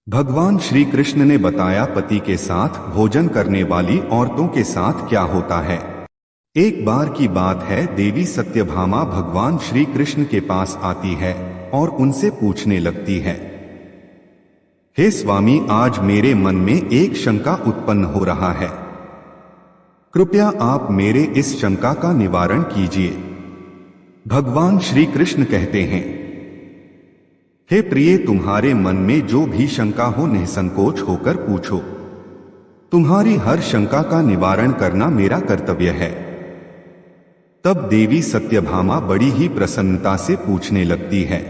भगवान श्री कृष्ण ने बताया पति के साथ भोजन करने वाली औरतों के साथ क्या होता है। एक बार की बात है, देवी सत्यभामा भगवान श्री कृष्ण के पास आती है और उनसे पूछने लगती है, हे स्वामी, आज मेरे मन में एक शंका उत्पन्न हो रहा है, कृपया आप मेरे इस शंका का निवारण कीजिए। भगवान श्री कृष्ण कहते हैं, हे प्रिय, तुम्हारे मन में जो भी शंका हो निसंकोच होकर पूछो। तुम्हारी हर शंका का निवारण करना मेरा कर्तव्य है। तब देवी सत्यभामा बड़ी ही प्रसन्नता से पूछने लगती है,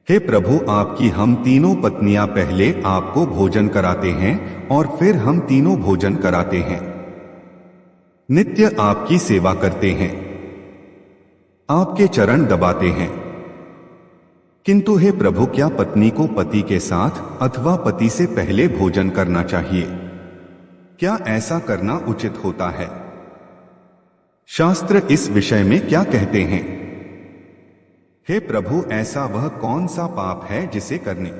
हे प्रभु, आपकी हम तीनों पत्नियां पहले आपको भोजन कराते हैं और फिर हम तीनों भोजन कराते हैं, नित्य आपकी सेवा करते हैं, आपके चरण दबाते हैं, किंतु हे प्रभु, क्या पत्नी को पति के साथ अथवा पति से पहले भोजन करना चाहिए? क्या ऐसा करना उचित होता है? शास्त्र इस विषय में क्या कहते हैं? हे प्रभु, ऐसा वह कौन सा पाप है जिसे करने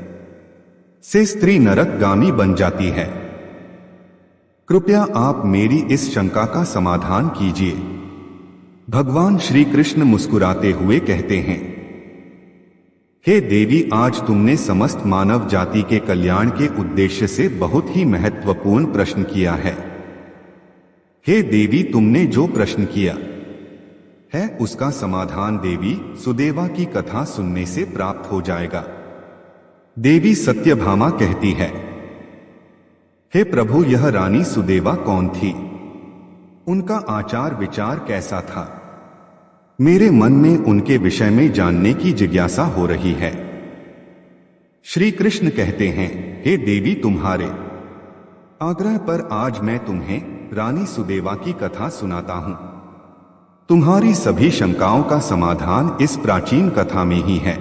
से स्त्री नरकगामी बन जाती है? कृपया आप मेरी इस शंका का समाधान कीजिए। भगवान श्री कृष्ण मुस्कुराते हुए कहते हैं, हे देवी, आज तुमने समस्त मानव जाति के कल्याण के उद्देश्य से बहुत ही महत्वपूर्ण प्रश्न किया है। हे देवी, तुमने जो प्रश्न किया है उसका समाधान देवी सुदेवा की कथा सुनने से प्राप्त हो जाएगा। देवी सत्यभामा कहती है, हे प्रभु, यह रानी सुदेवा कौन थी? उनका आचार विचार कैसा था? मेरे मन में उनके विषय में जानने की जिज्ञासा हो रही है। श्री कृष्ण कहते हैं, हे देवी, तुम्हारे आग्रह पर आज मैं तुम्हें रानी सुदेवा की कथा सुनाता हूं। तुम्हारी सभी शंकाओं का समाधान इस प्राचीन कथा में ही है।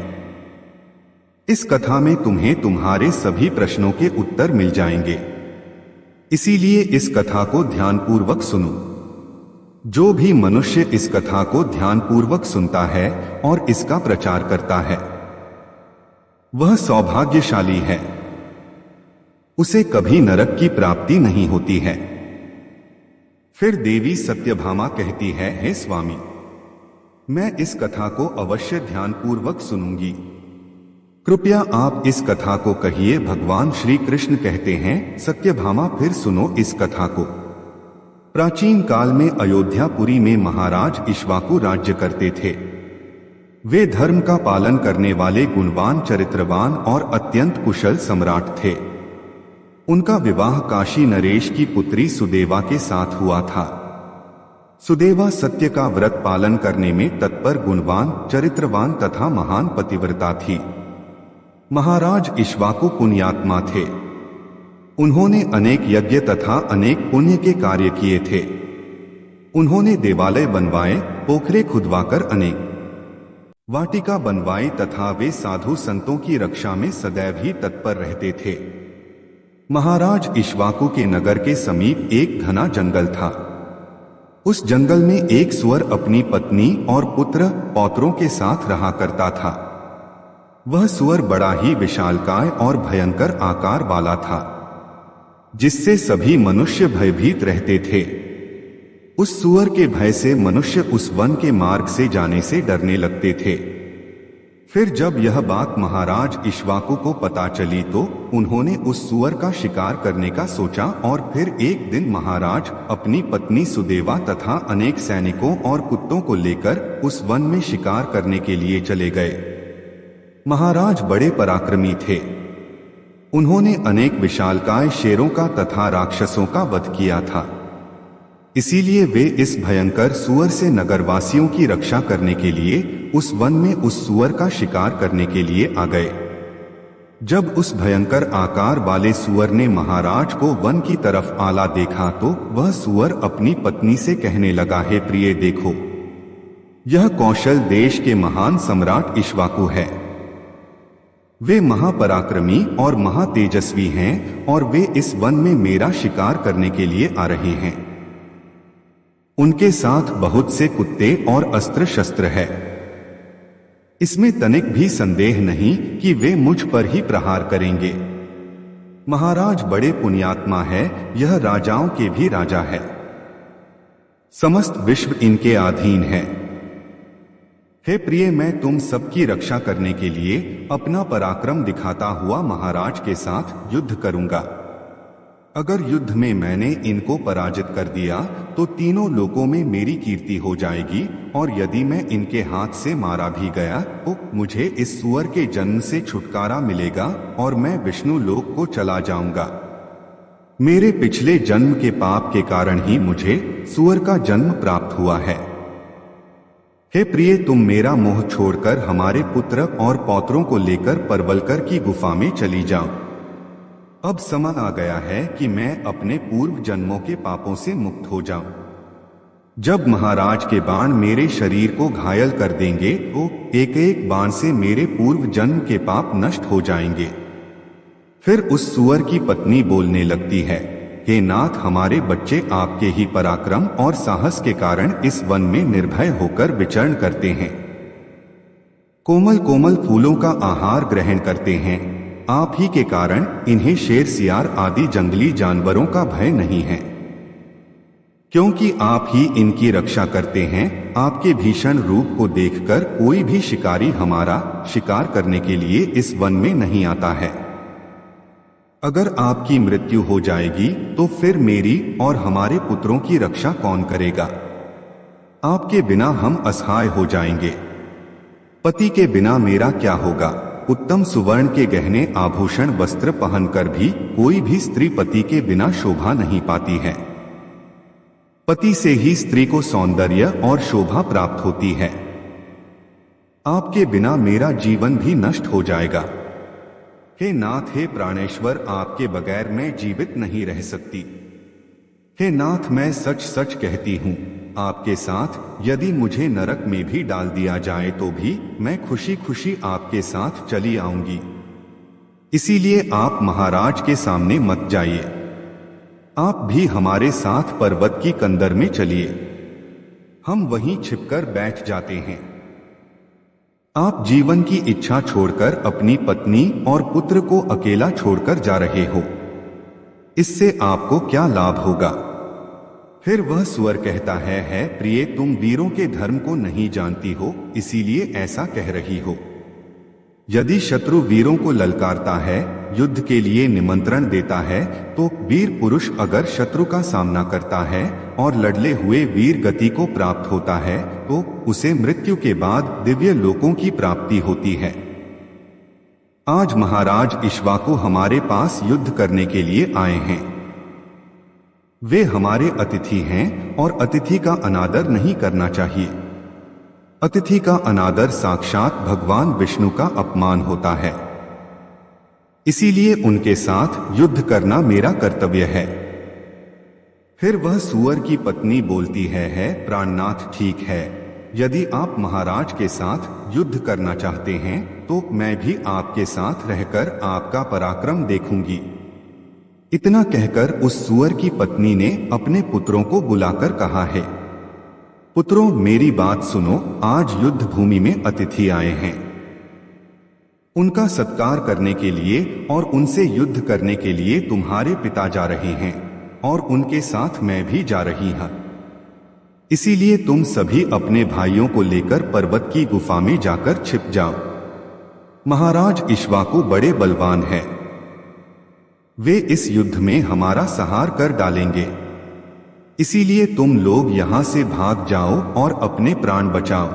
इस कथा में तुम्हें तुम्हारे सभी प्रश्नों के उत्तर मिल जाएंगे। इसीलिए इस कथा को ध्यानपूर्वक सुनो। जो भी मनुष्य इस कथा को ध्यानपूर्वक सुनता है और इसका प्रचार करता है, वह सौभाग्यशाली है। उसे कभी नरक की प्राप्ति नहीं होती है। फिर देवी सत्यभामा कहती है, हे स्वामी, मैं इस कथा को अवश्य ध्यानपूर्वक सुनूंगी। कृपया आप इस कथा को कहिए। भगवान श्री कृष्ण कहते हैं, सत्यभामा, फिर सुनो इस कथा को। प्राचीन काल में अयोध्यापुरी में महाराज इक्ष्वाकु राज्य करते थे। वे धर्म का पालन करने वाले गुणवान, चरित्रवान और अत्यंत कुशल सम्राट थे। उनका विवाह काशी नरेश की पुत्री सुदेवा के साथ हुआ था। सुदेवा सत्य का व्रत पालन करने में तत्पर, गुणवान, चरित्रवान तथा महान पतिव्रता थी। महाराज इक्ष्वाकु पुण्यात्मा थे। उन्होंने अनेक यज्ञ तथा अनेक पुण्य के कार्य किए थे। उन्होंने देवालय बनवाए, पोखरे खुदवाकर अनेक वाटिका बनवाई तथा वे साधु संतों की रक्षा में सदैव ही तत्पर रहते थे। महाराज इक्ष्वाकु के नगर के समीप एक घना जंगल था। उस जंगल में एक सुअर अपनी पत्नी और पुत्र पौत्रों के साथ रहा करता था। वह सुअर बड़ा ही विशालकाय और भयंकर आकार वाला था, जिससे सभी मनुष्य भयभीत रहते थे। उस सुअर के भय से मनुष्य उस वन के मार्ग से जाने से डरने लगते थे। फिर जब यह बात महाराज इक्ष्वाकु को पता चली तो उन्होंने उस सुअर का शिकार करने का सोचा और फिर एक दिन महाराज अपनी पत्नी सुदेवा तथा अनेक सैनिकों और कुत्तों को लेकर उस वन में शिकार करने के लिए चले गए। महाराज बड़े पराक्रमी थे। उन्होंने अनेक विशालकाय शेरों का तथा राक्षसों का वध किया था। इसीलिए वे इस भयंकर सुअर से नगरवासियों की रक्षा करने के लिए उस वन में उस सुअर का शिकार करने के लिए आ गए। जब उस भयंकर आकार वाले सुअर ने महाराज को वन की तरफ आला देखा तो वह सुअर अपनी पत्नी से कहने लगा, हे प्रिय, देखो, यह कौशल देश के महान सम्राट इक्ष्वाकु है। वे महापराक्रमी और महातेजस्वी हैं और वे इस वन में मेरा शिकार करने के लिए आ रहे हैं। उनके साथ बहुत से कुत्ते और अस्त्र शस्त्र है। इसमें तनिक भी संदेह नहीं कि वे मुझ पर ही प्रहार करेंगे। महाराज बड़े पुण्यात्मा है, यह राजाओं के भी राजा है, समस्त विश्व इनके अधीन है। हे प्रिय, मैं तुम सबकी रक्षा करने के लिए अपना पराक्रम दिखाता हुआ महाराज के साथ युद्ध करूंगा। अगर युद्ध में मैंने इनको पराजित कर दिया तो तीनों लोकों में मेरी कीर्ति हो जाएगी, और यदि मैं इनके हाथ से मारा भी गया तो मुझे इस सूअर के जन्म से छुटकारा मिलेगा और मैं विष्णु लोक को चला जाऊंगा। मेरे पिछले जन्म के पाप के कारण ही मुझे सूअर का जन्म प्राप्त हुआ है। हे प्रिय, तुम मेरा मोह छोड़कर हमारे पुत्र और पौत्रों को लेकर परवलकर की गुफा में चली जाओ। अब समय आ गया है कि मैं अपने पूर्व जन्मों के पापों से मुक्त हो जाऊं। जब महाराज के बाण मेरे शरीर को घायल कर देंगे तो एक एक बाण से मेरे पूर्व जन्म के पाप नष्ट हो जाएंगे। फिर उस सूअर की पत्नी बोलने लगती है, हे नाथ, हमारे बच्चे आपके ही पराक्रम और साहस के कारण इस वन में निर्भय होकर विचरण करते हैं, कोमल कोमल फूलों का आहार ग्रहण करते हैं। आप ही के कारण इन्हें शेर, सियार आदि जंगली जानवरों का भय नहीं है, क्योंकि आप ही इनकी रक्षा करते हैं। आपके भीषण रूप को देखकर कोई भी शिकारी हमारा शिकार करने के लिए इस वन में नहीं आता है। अगर आपकी मृत्यु हो जाएगी तो फिर मेरी और हमारे पुत्रों की रक्षा कौन करेगा? आपके बिना हम असहाय हो जाएंगे। पति के बिना मेरा क्या होगा? उत्तम सुवर्ण के गहने आभूषण वस्त्र पहनकर भी कोई भी स्त्री पति के बिना शोभा नहीं पाती है। पति से ही स्त्री को सौंदर्य और शोभा प्राप्त होती है। आपके बिना मेरा जीवन भी नष्ट हो जाएगा। हे नाथ, हे प्राणेश्वर, आपके बगैर मैं जीवित नहीं रह सकती। हे नाथ, मैं सच सच कहती हूँ, आपके साथ यदि मुझे नरक में भी डाल दिया जाए तो भी मैं खुशी खुशी आपके साथ चली आऊंगी। इसीलिए आप महाराज के सामने मत जाइए, आप भी हमारे साथ पर्वत की कंदर में चलिए, हम वहीं छिपकर बैठ जाते हैं। आप जीवन की इच्छा छोड़कर अपनी पत्नी और पुत्र को अकेला छोड़कर जा रहे हो, इससे आपको क्या लाभ होगा? फिर वह स्वर कहता है प्रिय, तुम वीरों के धर्म को नहीं जानती हो, इसीलिए ऐसा कह रही हो। यदि शत्रु वीरों को ललकारता है, युद्ध के लिए निमंत्रण देता है, तो वीर पुरुष अगर शत्रु का सामना करता है और लड़ले हुए वीर गति को प्राप्त होता है तो उसे मृत्यु के बाद दिव्य लोकों की प्राप्ति होती है। आज महाराज इक्ष्वाकु हमारे पास युद्ध करने के लिए आए हैं। वे हमारे अतिथि हैं और अतिथि का अनादर नहीं करना चाहिए। अतिथि का अनादर साक्षात भगवान विष्णु का अपमान होता है, इसीलिए उनके साथ युद्ध करना मेरा कर्तव्य है। फिर वह सूअर की पत्नी बोलती है प्राणनाथ, ठीक है, यदि आप महाराज के साथ युद्ध करना चाहते हैं तो मैं भी आपके साथ रहकर आपका पराक्रम देखूंगी। इतना कहकर उस सूअर की पत्नी ने अपने पुत्रों को बुलाकर कहा है, पुत्रों, मेरी बात सुनो, आज युद्ध भूमि में अतिथि आए हैं। उनका सत्कार करने के लिए और उनसे युद्ध करने के लिए तुम्हारे पिता जा रहे हैं और उनके साथ मैं भी जा रही हूं। इसीलिए तुम सभी अपने भाइयों को लेकर पर्वत की गुफा में जाकर छिप जाओ। महाराज इक्ष्वाकु बड़े बलवान हैं, वे इस युद्ध में हमारा संहार कर डालेंगे। इसीलिए तुम लोग यहां से भाग जाओ और अपने प्राण बचाओ।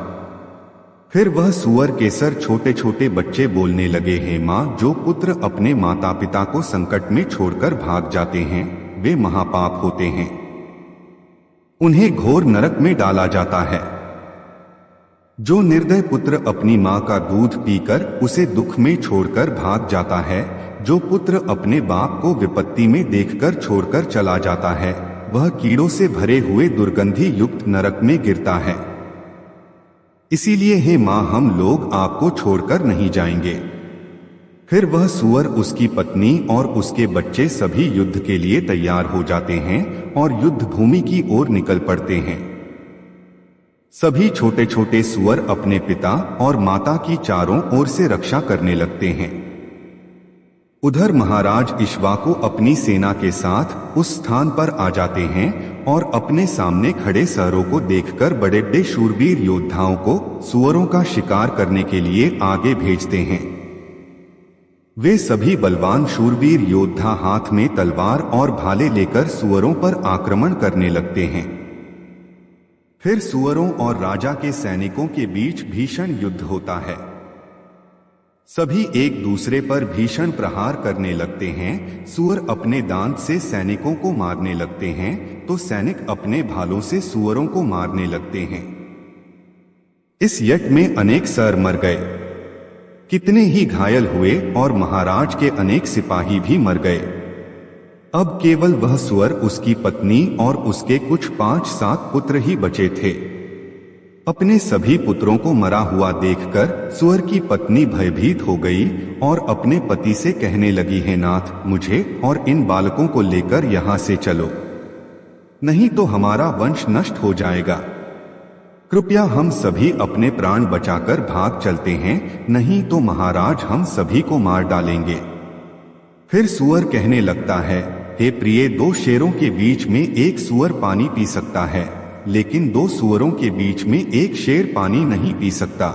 फिर वह सूअर केसर छोटे छोटे बच्चे बोलने लगे हैं, माँ, जो पुत्र अपने माता पिता को संकट में छोड़कर भाग जाते हैं वे महापाप होते हैं, उन्हें घोर नरक में डाला जाता है। जो निर्दय पुत्र अपनी माँ का दूध पीकर उसे दुख में छोड़कर भाग जाता है, जो पुत्र अपने बाप को विपत्ति में देखकर छोड़कर चला जाता है, वह कीड़ों से भरे हुए दुर्गंधि युक्त नरक में गिरता है। इसीलिए हे मां, हम लोग आपको छोड़कर नहीं जाएंगे। फिर वह सूअर, उसकी पत्नी और उसके बच्चे सभी युद्ध के लिए तैयार हो जाते हैं और युद्ध भूमि की ओर निकल पड़ते हैं। सभी छोटे छोटे सूअर अपने पिता और माता की चारों ओर से रक्षा करने लगते हैं। उधर महाराज इक्ष्वाकु अपनी सेना के साथ उस स्थान पर आ जाते हैं और अपने सामने खड़े सरों को देखकर बड़े बड़े शूरवीर योद्धाओं को सुअरों का शिकार करने के लिए आगे भेजते हैं। वे सभी बलवान शूरवीर योद्धा हाथ में तलवार और भाले लेकर सुअरों पर आक्रमण करने लगते हैं। फिर सुअरों और राजा के सैनिकों के बीच भीषण युद्ध होता है। सभी एक दूसरे पर भीषण प्रहार करने लगते हैं। सुअर अपने दांत से सैनिकों को मारने लगते हैं तो सैनिक अपने भालों से सुअरों को मारने लगते हैं। इस यज्ञ में अनेक सर मर गए, कितने ही घायल हुए और महाराज के अनेक सिपाही भी मर गए। अब केवल वह सुअर, उसकी पत्नी और उसके कुछ 5-7 पुत्र ही बचे थे। अपने सभी पुत्रों को मरा हुआ देखकर सुअर की पत्नी भयभीत हो गई और अपने पति से कहने लगी, हे नाथ, मुझे और इन बालकों को लेकर यहाँ से चलो, नहीं तो हमारा वंश नष्ट हो जाएगा। कृपया हम सभी अपने प्राण बचाकर भाग चलते हैं, नहीं तो महाराज हम सभी को मार डालेंगे। फिर सुअर कहने लगता है, हे प्रिय, 2 शेरों के बीच में एक सुअर पानी पी सकता है, लेकिन 2 सुअरों के बीच में एक शेर पानी नहीं पी सकता।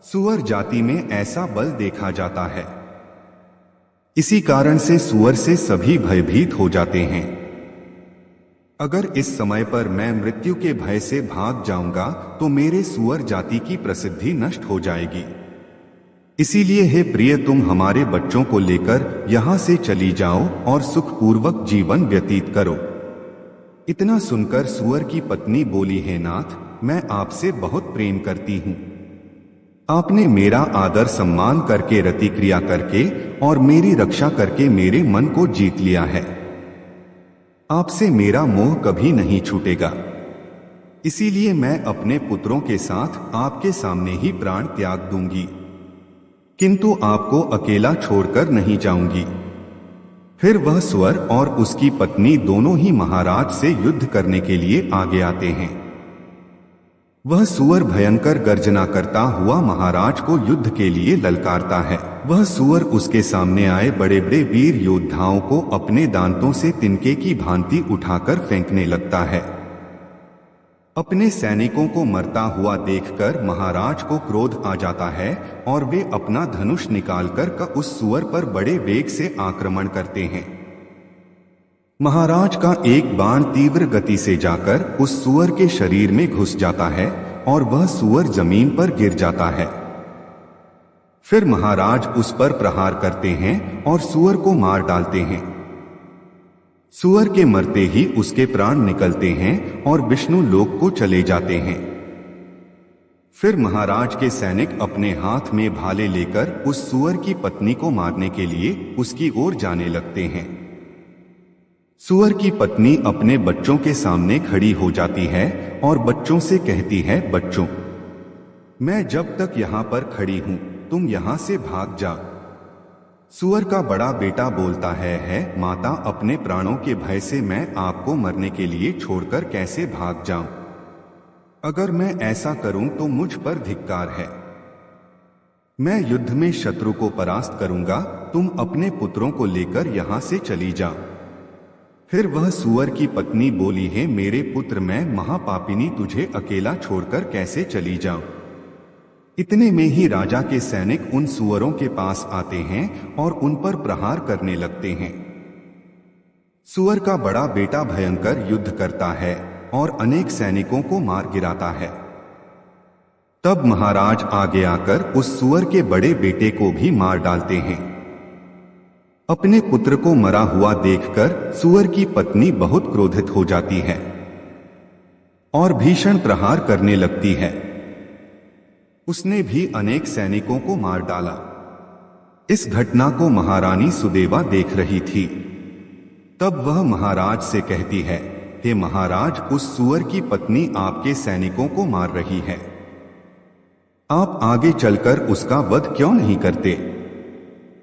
सुअर जाति में ऐसा बल देखा जाता है। इसी कारण से सुअर से सभी भयभीत हो जाते हैं। अगर इस समय पर मैं मृत्यु के भय से भाग जाऊंगा तो मेरे सुअर जाति की प्रसिद्धि नष्ट हो जाएगी। इसीलिए हे प्रिय, तुम हमारे बच्चों को लेकर यहाँ से चली जाओ और सुखपूर्वक जीवन व्यतीत करो। इतना सुनकर सुअर की पत्नी बोली, हे नाथ, मैं आपसे बहुत प्रेम करती हूँ। आपने मेरा आदर सम्मान करके, रति क्रिया करके और मेरी रक्षा करके मेरे मन को जीत लिया है। आपसे मेरा मोह कभी नहीं छूटेगा। इसीलिए मैं अपने पुत्रों के साथ आपके सामने ही प्राण त्याग दूंगी, किंतु आपको अकेला छोड़कर नहीं जाऊंगी। फिर वह सुअर और उसकी पत्नी दोनों ही महाराज से युद्ध करने के लिए आगे आते हैं। वह सुअर भयंकर गर्जना करता हुआ महाराज को युद्ध के लिए ललकारता है। वह सुअर उसके सामने आए बड़े बड़े वीर योद्धाओं को अपने दांतों से तिनके की भांति उठाकर फेंकने लगता है। अपने सैनिकों को मरता हुआ देखकर महाराज को क्रोध आ जाता है और वे अपना धनुष निकालकर उस सुअर पर बड़े वेग से आक्रमण करते हैं। महाराज का एक बाण तीव्र गति से जाकर उस सुअर के शरीर में घुस जाता है और वह सुअर जमीन पर गिर जाता है। फिर महाराज उस पर प्रहार करते हैं और सुअर को मार डालते हैं। सुअर के मरते ही उसके प्राण निकलते हैं और विष्णु लोक को चले जाते हैं। फिर महाराज के सैनिक अपने हाथ में भाले लेकर उस सुअर की पत्नी को मारने के लिए उसकी ओर जाने लगते हैं। सुअर की पत्नी अपने बच्चों के सामने खड़ी हो जाती है और बच्चों से कहती है, बच्चों, मैं जब तक यहाँ पर खड़ी हूँ तुम यहाँ से भाग जाओ। सुअर का बड़ा बेटा बोलता है माता, अपने प्राणों के भय से मैं आपको मरने के लिए छोड़कर कैसे भाग जाऊं? अगर मैं ऐसा करूं तो मुझ पर धिक्कार है। मैं युद्ध में शत्रु को परास्त करूंगा, तुम अपने पुत्रों को लेकर यहां से चली जाओ। फिर वह सुअर की पत्नी बोली, है मेरे पुत्र, मैं महापापिनी तुझे अकेला छोड़कर कैसे चली जाऊं? इतने में ही राजा के सैनिक उन सुअरों के पास आते हैं और उन पर प्रहार करने लगते हैं। सुअर का बड़ा बेटा भयंकर युद्ध करता है और अनेक सैनिकों को मार गिराता है। तब महाराज आगे आकर उस सुअर के बड़े बेटे को भी मार डालते हैं। अपने पुत्र को मरा हुआ देखकर सुअर की पत्नी बहुत क्रोधित हो जाती है और भीषण प्रहार करने लगती है। उसने भी अनेक सैनिकों को मार डाला। इस घटना को महारानी सुदेवा देख रही थी। तब वह महाराज से कहती है, हे महाराज, उस सुअर की पत्नी आपके सैनिकों को मार रही है। आप आगे चलकर उसका वध क्यों नहीं करते?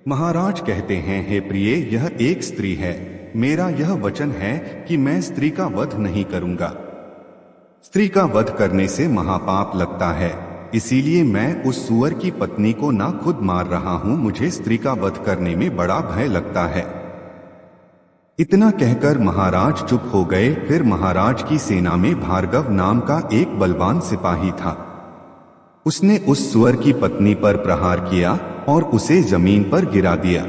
महाराज कहते हैं, हे प्रिय, यह एक स्त्री है। मेरा यह वचन है कि मैं स्त्री का वध नहीं करूंगा। स्त्री का वध करने से महापाप लगता है, इसीलिए मैं उस सुअर की पत्नी को ना खुद मार रहा हूं, मुझे स्त्री का वध करने में बड़ा भय लगता है। इतना कहकर महाराज चुप हो गए। फिर महाराज की सेना में भार्गव नाम का एक बलवान सिपाही था। उसने उस सुअर की पत्नी पर प्रहार किया और उसे जमीन पर गिरा दिया।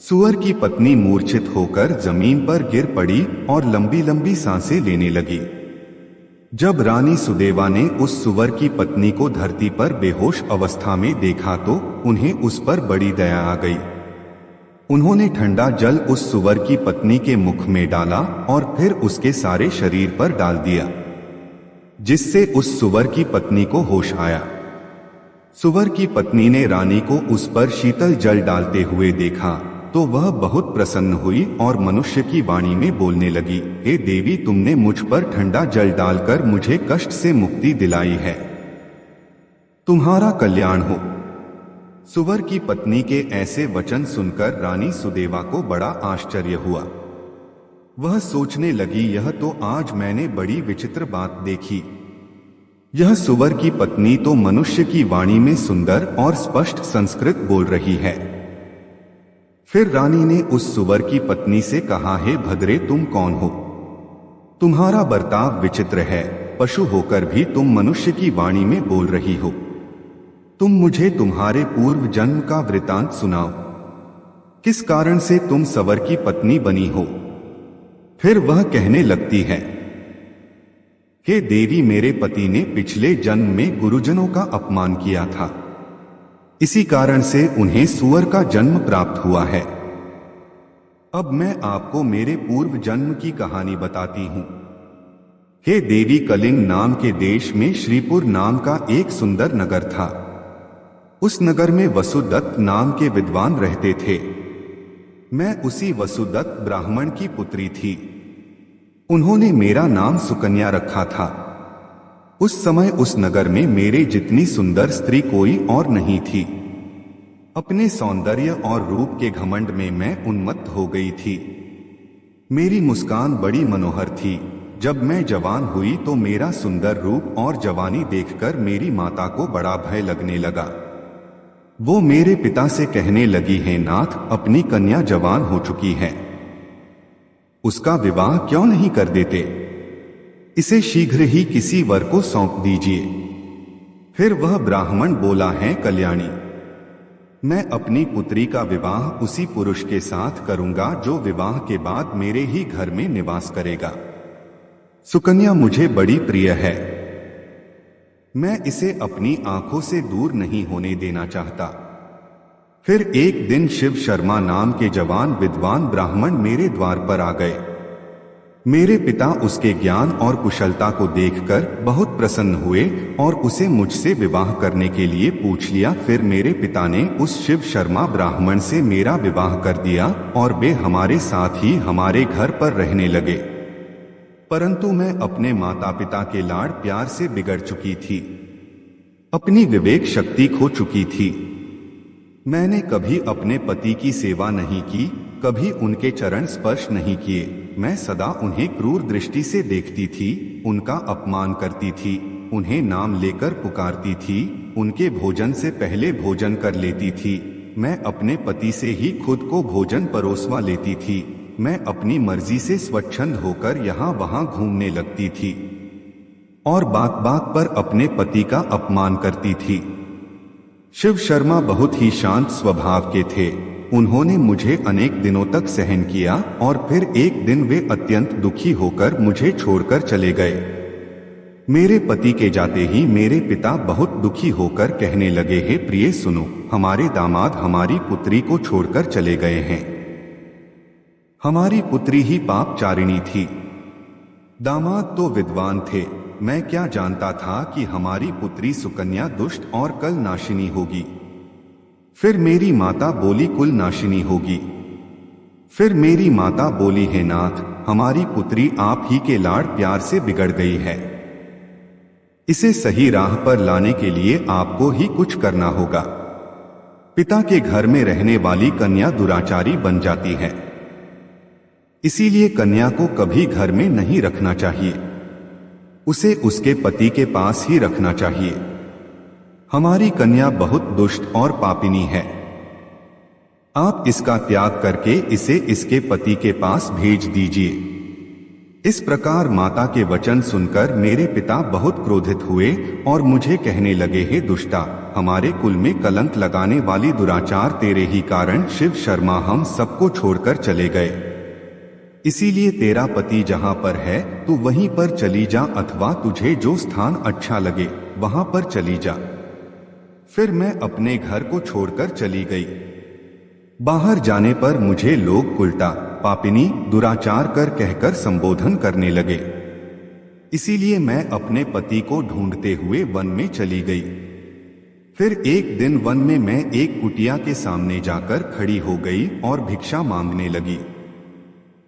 सुअर की पत्नी मूर्छित होकर जमीन पर गिर पड़ी और लंबी लंबी सांसें लेने लगी। जब रानी सुदेवा ने उस सुअर की पत्नी को धरती पर बेहोश अवस्था में देखा तो उन्हें उस पर बड़ी दया आ गई। उन्होंने ठंडा जल उस सुअर की पत्नी के मुख में डाला और फिर उसके सारे शरीर पर डाल दिया, जिससे उस सुअर की पत्नी को होश आया। सुअर की पत्नी ने रानी को उस पर शीतल जल डालते हुए देखा तो वह बहुत प्रसन्न हुई और मनुष्य की वाणी में बोलने लगी, हे देवी, तुमने मुझ पर ठंडा जल डालकर मुझे कष्ट से मुक्ति दिलाई है, तुम्हारा कल्याण हो। सुअर की पत्नी के ऐसे वचन सुनकर रानी सुदेवा को बड़ा आश्चर्य हुआ। वह सोचने लगी, यह तो आज मैंने बड़ी विचित्र बात देखी। यह सुअर की पत्नी तो मनुष्य की वाणी में सुंदर और स्पष्ट संस्कृत बोल रही है। फिर रानी ने उस सुअर की पत्नी से कहा, हे भद्रे, तुम कौन हो? तुम्हारा बर्ताव विचित्र है, पशु होकर भी तुम मनुष्य की वाणी में बोल रही हो। तुम मुझे तुम्हारे पूर्व जन्म का वृतांत सुनाओ, किस कारण से तुम सुअर की पत्नी बनी हो? फिर वह कहने लगती है, हे देवी, मेरे पति ने पिछले जन्म में गुरुजनों का अपमान किया था, इसी कारण से उन्हें सुअर का जन्म प्राप्त हुआ है। अब मैं आपको मेरे पूर्व जन्म की कहानी बताती हूं। हे देवी, कलिंग नाम के देश में श्रीपुर नाम का एक सुंदर नगर था। उस नगर में वसुदत्त नाम के विद्वान रहते थे। मैं उसी वसुदत्त ब्राह्मण की पुत्री थी। उन्होंने मेरा नाम सुकन्या रखा था। उस समय उस नगर में मेरे जितनी सुंदर स्त्री कोई और नहीं थी। अपने सौंदर्य और रूप के घमंड में मैं उन्मत्त हो गई थी। मेरी मुस्कान बड़ी मनोहर थी। जब मैं जवान हुई तो मेरा सुंदर रूप और जवानी देखकर मेरी माता को बड़ा भय लगने लगा। वो मेरे पिता से कहने लगी, है नाथ, अपनी कन्या जवान हो चुकी है, उसका विवाह क्यों नहीं कर देते? इसे शीघ्र ही किसी वर को सौंप दीजिए। फिर वह ब्राह्मण बोला, है कल्याणी, मैं अपनी पुत्री का विवाह उसी पुरुष के साथ करूंगा जो विवाह के बाद मेरे ही घर में निवास करेगा। सुकन्या मुझे बड़ी प्रिय है, मैं इसे अपनी आंखों से दूर नहीं होने देना चाहता। फिर एक दिन शिव शर्मा नाम के जवान विद्वान ब्राह्मण मेरे द्वार पर आ गए। मेरे पिता उसके ज्ञान और कुशलता को देखकर बहुत प्रसन्न हुए और उसे मुझसे विवाह करने के लिए पूछ लिया। फिर मेरे पिता ने उस शिव शर्मा ब्राह्मण से मेरा विवाह कर दिया और वे हमारे साथ ही हमारे घर पर रहने लगे। परंतु मैं अपने माता पिता के लाड़ प्यार से बिगड़ चुकी थी, अपनी विवेक शक्ति खो चुकी थी। मैंने कभी अपने पति की सेवा नहीं की, कभी उनके चरण स्पर्श नहीं किए। मैं सदा उन्हें क्रूर दृष्टि से देखती थी, उनका अपमान करती थी, उन्हें नाम लेकर पुकारती थी, उनके भोजन से पहले भोजन कर लेती थी। मैं अपने पति से ही खुद को भोजन परोसवा लेती थी। मैं अपनी मर्जी से स्वच्छंद होकर यहाँ वहाँ घूमने लगती थी और बात बात पर अपने पति का अपमान करती थी। शिव शर्मा बहुत ही शांत स्वभाव के थे। उन्होंने मुझे अनेक दिनों तक सहन किया और फिर एक दिन वे अत्यंत दुखी होकर मुझे छोड़कर चले गए। मेरे पति के जाते ही मेरे पिता बहुत दुखी होकर कहने लगे, हे प्रिय, सुनो, हमारे दामाद हमारी पुत्री को छोड़कर चले गए हैं। हमारी पुत्री ही पापचारिणी थी। दामाद तो विद्वान थे, मैं क्या जानता था कि हमारी पुत्री सुकन्या दुष्ट और कल नाशिनी होगी। फिर मेरी माता बोली, कुल नाशिनी होगी। फिर मेरी माता बोली, हे नाथ, हमारी पुत्री आप ही के लाड़ प्यार से बिगड़ गई है, इसे सही राह पर लाने के लिए आपको ही कुछ करना होगा। पिता के घर में रहने वाली कन्या दुराचारी बन जाती है, इसीलिए कन्या को कभी घर में नहीं रखना चाहिए, उसे उसके पति के पास ही रखना चाहिए। हमारी कन्या बहुत दुष्ट और पापिनी है। आप इसका त्याग करके इसे इसके पति के पास भेज दीजिए। इस प्रकार माता के वचन सुनकर मेरे पिता बहुत क्रोधित हुए और मुझे कहने लगे, हे दुष्टा, हमारे कुल में कलंक लगाने वाली दुराचार तेरे ही कारण शिव शर्मा हम सबको छोड़कर चले गए। इसीलिए तेरा पति जहां पर है तू वहीं पर चली जा, अथवा तुझे जो स्थान अच्छा लगे वहां पर चली जा। फिर मैं अपने घर को छोड़कर चली गई। बाहर जाने पर मुझे लोग उल्टा, पापिनी, दुराचार कर कहकर संबोधन करने लगे। इसीलिए मैं अपने पति को ढूंढते हुए वन में चली गई। फिर एक दिन वन में मैं एक कुटिया के सामने जाकर खड़ी हो गई और भिक्षा मांगने लगी।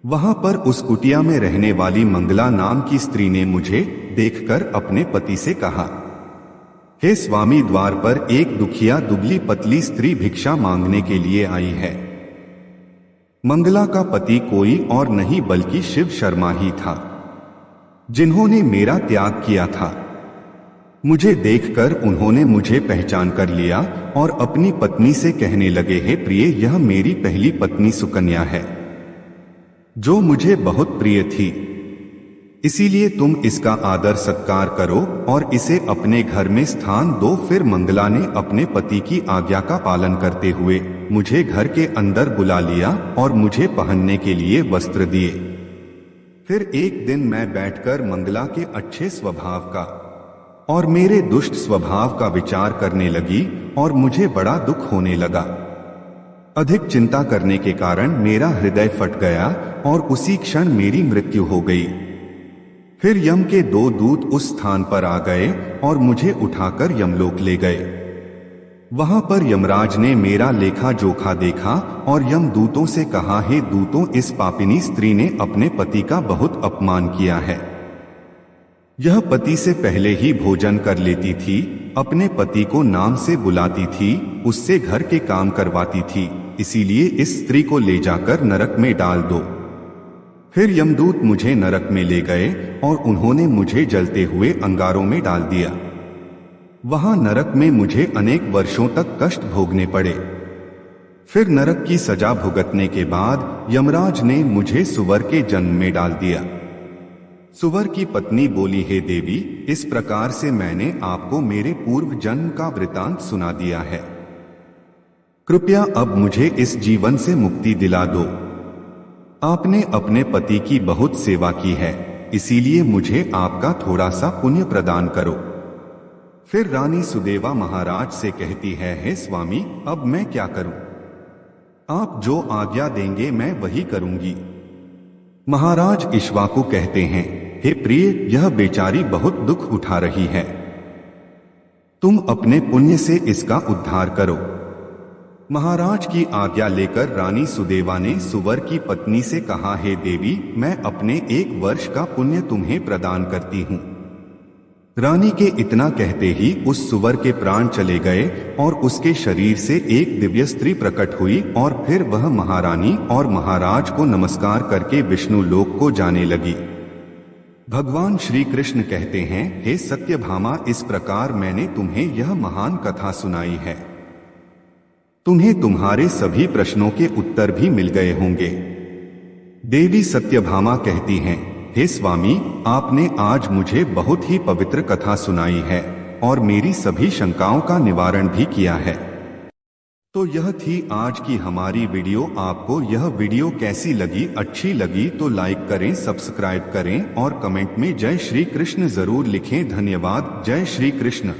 वहां पर उस कुटिया में रहने वाली मंगला नाम की स्त्री ने मुझे देखकर अपने पति से कहा, हे स्वामी, द्वार पर एक दुखिया दुबली पतली स्त्री भिक्षा मांगने के लिए आई है। मंगला का पति कोई और नहीं बल्कि शिव शर्मा ही था, जिन्होंने मेरा त्याग किया था। मुझे देखकर उन्होंने मुझे पहचान कर लिया और अपनी पत्नी से कहने लगे, हे प्रिय, यह मेरी पहली पत्नी सुकन्या है, जो मुझे बहुत प्रिय थी। इसीलिए तुम इसका आदर सत्कार करो और इसे अपने घर में स्थान दो। फिर मंगला ने अपने पति की आज्ञा का पालन करते हुए मुझे घर के अंदर बुला लिया और मुझे पहनने के लिए वस्त्र दिए। फिर एक दिन मैं बैठकर मंगला के अच्छे स्वभाव का और मेरे दुष्ट स्वभाव का विचार करने लगी और मुझे बड़ा दुख होने लगा। अधिक चिंता करने के कारण मेरा हृदय फट गया और उसी क्षण मेरी मृत्यु हो गई। फिर यम के 2 दूत उस स्थान पर आ गए और मुझे उठाकर यमलोक ले गए। वहां पर यमराज ने मेरा लेखा जोखा देखा और यमदूतों से कहा, हे दूतों, इस पापिनी स्त्री ने अपने पति का बहुत अपमान किया है। यह पति से पहले ही भोजन कर लेती थी, अपने पति को नाम से बुलाती थी, उससे घर के काम करवाती थी। इसीलिए इस स्त्री को ले जाकर नरक में डाल दो। फिर यमदूत मुझे नरक में ले गए और उन्होंने मुझे जलते हुए अंगारों में डाल दिया। वहां नरक में मुझे अनेक वर्षों तक कष्ट भोगने पड़े। फिर नरक की सजा भुगतने के बाद यमराज ने मुझे सुवर के जन्म में डाल दिया। सुवर की पत्नी बोली, हे देवी, इस प्रकार से मैंने आपको मेरे पूर्व जन्म का वृतांत सुना दिया है। कृपया अब मुझे इस जीवन से मुक्ति दिला दो। आपने अपने पति की बहुत सेवा की है, इसीलिए मुझे आपका थोड़ा सा पुण्य प्रदान करो। फिर रानी सुदेवा महाराज से कहती है, हे स्वामी, अब मैं क्या करूं? आप जो आज्ञा देंगे मैं वही करूंगी। महाराज इक्ष्वाकु कहते हैं, हे प्रिय, यह बेचारी बहुत दुख उठा रही है, तुम अपने पुण्य से इसका उद्धार करो। महाराज की आज्ञा लेकर रानी सुदेवा ने सुवर की पत्नी से कहा, हे देवी, मैं अपने 1 वर्ष का पुण्य तुम्हें प्रदान करती हूँ। रानी के इतना कहते ही उस सुवर के प्राण चले गए और उसके शरीर से एक दिव्य स्त्री प्रकट हुई और फिर वह महारानी और महाराज को नमस्कार करके विष्णु लोक को जाने लगी। भगवान श्री कृष्ण कहते हैं, हे सत्यभामा, इस प्रकार मैंने तुम्हें यह महान कथा सुनाई है। तुम्हें तुम्हारे सभी प्रश्नों के उत्तर भी मिल गए होंगे। देवी सत्यभामा कहती हैं, हे स्वामी, आपने आज मुझे बहुत ही पवित्र कथा सुनाई है और मेरी सभी शंकाओं का निवारण भी किया है। तो यह थी आज की हमारी वीडियो। आपको यह वीडियो कैसी लगी? अच्छी लगी तो लाइक करें, सब्सक्राइब करें और कमेंट में जय श्री कृष्ण जरूर लिखें। धन्यवाद। जय श्री कृष्ण।